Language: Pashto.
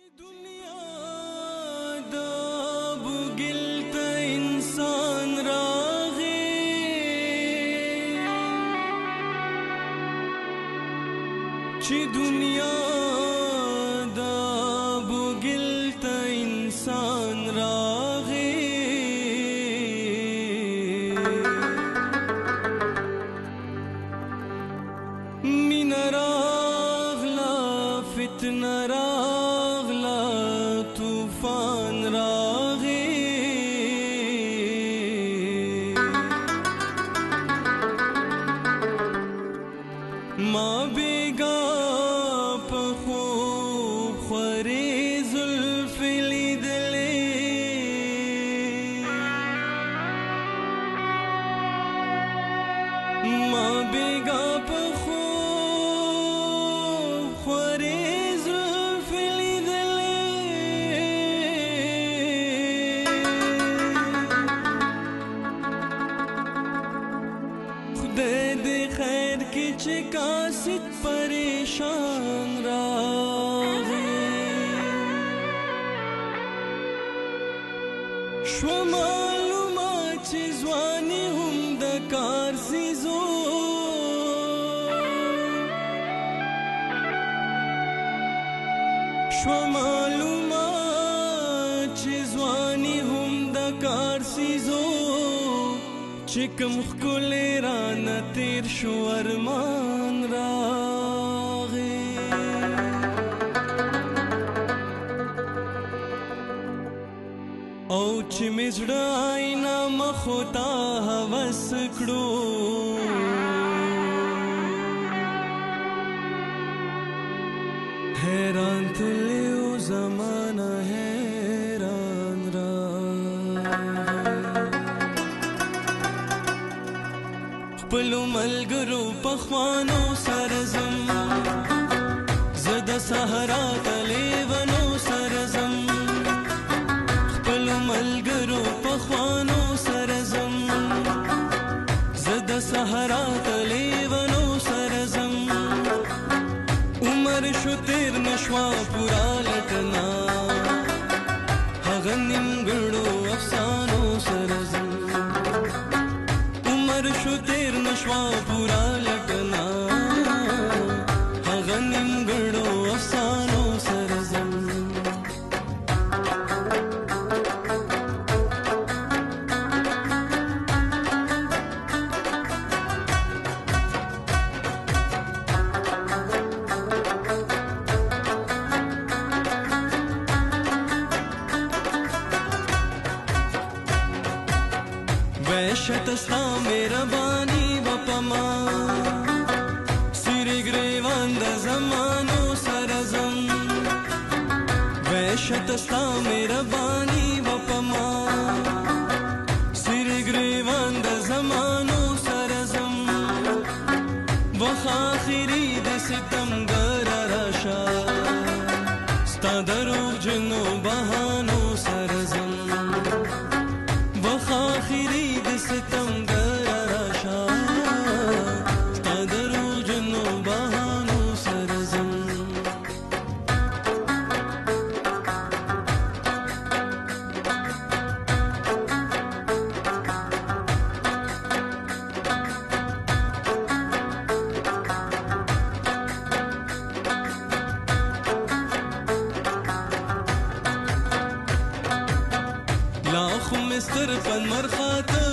دنیا دا بوګل ته انسان راغی چې دنیا دا بوګل ته انسان راغی مین راغلا فتنه راغلا طوفان راغی ما بیگا په خوب خورې زلفې لیدلې ما بیگا په خوب خورې زلفې خدای دې خیر کی چې قاصد پریشان راغی شو معلومه چې ځواني هم د کار سیزو شو معلومه چې ځواني هم د کار سیزو چې کوم ښکلی رانه تیر شو ارمان راغی او چې مې زړه آینه مخو ته هوس کړو حیران تللی و زمانه حیران راغی خپلو ملګرو پخوانو سره ځم زه د صحرا د لیونو سره ځم خپلو ملګرو پخوانو سره ځم زه د صحرا د لیونو سره ځم عمر شو تیر نشوا پورا لټنا هغه نیمګړو افسانو سره ځم شو تیر نشوا پورا لټنا هغه نیمګړو افسانو سره ځم وحشت ستا مهرباني وپما سری گریوان د زمانو سره ځم وحشت ستا مهرباني وپما سری گریوان د زمانو سره ځم وخت آخري د ستمګر راشه ستا دروغجنو بهانو سره ځم آخری د ستمګر راشه ستا دروغجنو بهانو سره ځم لا خو مستر پن مرخاته